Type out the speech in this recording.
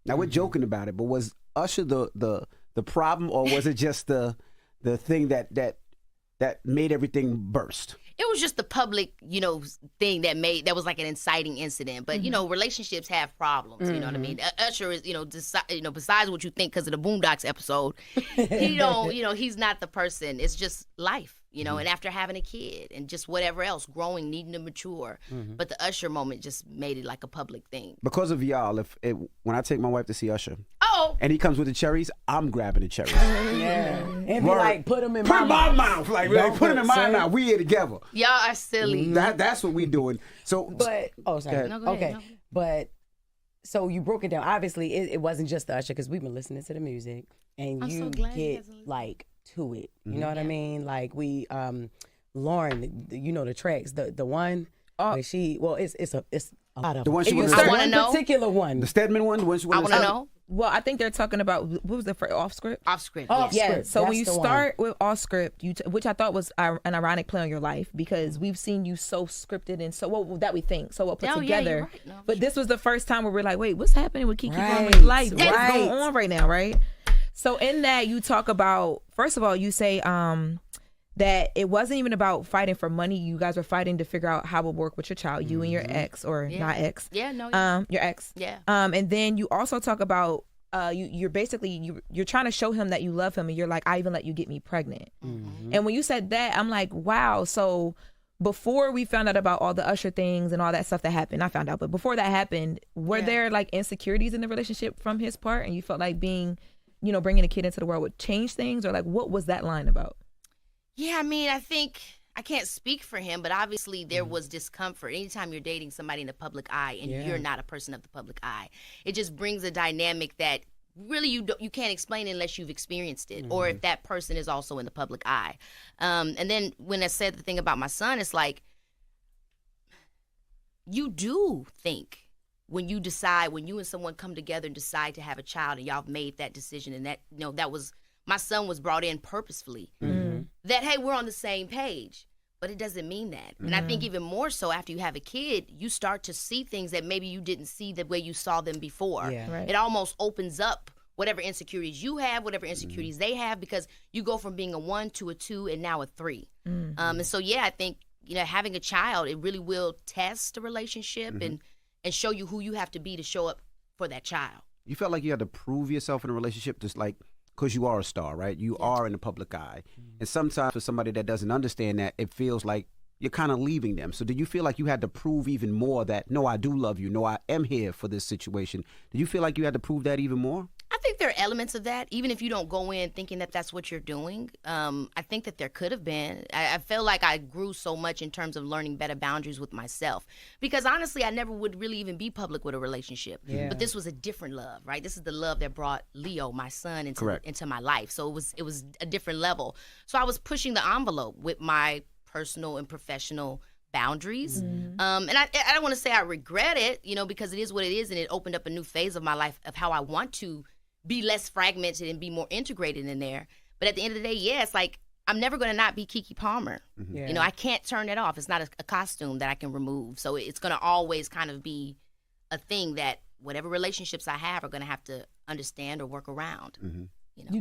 Now we're joking about it, but was Usher the problem, or was it just the thing that made everything burst? It was just the public, thing that was like an inciting incident. But relationships have problems. You know what I mean? Usher is, besides what you think because of the Boondocks episode, he's not the person. It's just life. And after having a kid and just whatever else, growing, needing to mature. But the Usher moment just made it like a public thing. Because of y'all, when I take my wife to see Usher, and he comes with the cherries, I'm grabbing the cherries. And be like, put them in my mouth. Like, put them in my mouth. We here together. Y'all are silly. That's what we doing. So, sorry. No, go ahead. Okay. No. But, so you broke it down. Obviously, it wasn't just the Usher, because we've been listening to the music, and you get, like, to it. You know what I mean? Like, we, Lauren, the tracks, the one where she, it's a lot of the one she was was one particular one. The Stedman one? The one she I want to know. Well, I think they're talking about, what was the first, off script? Off script. Yeah. So That's when you the start with off script, which I thought was an ironic play on your life, because we've seen you so scripted and so that we think so well put together. You're right. No, but this was the first time where we're like, wait, what's happening with Keke Palmer's Right, life? What's right. going on right now, right? So in that, you talk about, first of all, you say that it wasn't even about fighting for money. You guys were fighting to figure out how it would work with your child, you and your ex, or not ex. Yeah, no. Your ex. Yeah. And then you also talk about you're basically you're trying to show him that you love him, and you're like, I even let you get me pregnant. And when you said that, I'm like, wow. So before we found out about all the Usher things and all that stuff that happened, I found out, but before that happened, were there like insecurities in the relationship from his part, and you felt like being, bringing a kid into the world would change things, or like what was that line about? Yeah, I mean, I think I can't speak for him, but obviously there was discomfort. Anytime you're dating somebody in the public eye and you're not a person of the public eye, it just brings a dynamic that really you can't explain unless you've experienced it, or if that person is also in the public eye. And then when I said the thing about my son, it's like, you do think when you and someone come together and decide to have a child, and y'all have made that decision, and that that was, my son was brought in purposefully, that, hey, we're on the same page. But it doesn't mean that. And I think even more so after you have a kid, you start to see things that maybe you didn't see the way you saw them before. Yeah. Right. It almost opens up whatever insecurities you have, whatever insecurities they have, because you go from being a 1 to a 2 and now a 3. And so, yeah, I think, having a child, it really will test a relationship and show you who you have to be to show up for that child. You felt like you had to prove yourself in a relationship, just like, because you are a star, right? You are in the public eye. And sometimes for somebody that doesn't understand that, it feels like you're kind of leaving them. So did you feel like you had to prove even more that, no, I do love you. No, I am here for this situation. Did you feel like you had to prove that even more? I think there are elements of that, even if you don't go in thinking that that's what you're doing. I think that there could have been. I feel like I grew so much in terms of learning better boundaries with myself, because honestly, I never would really even be public with a relationship. Yeah. But this was a different love, right? This is the love that brought Leo, my son, into my life. So it was a different level. So I was pushing the envelope with my personal and professional boundaries. And I don't want to say I regret it, because it is what it is, and it opened up a new phase of my life of how I want to be less fragmented and be more integrated in there. But at the end of the day, it's like, I'm never going to not be Keke Palmer. I can't turn it off. It's not a costume that I can remove. So it's going to always kind of be a thing that whatever relationships I have are going to have to understand or work around. You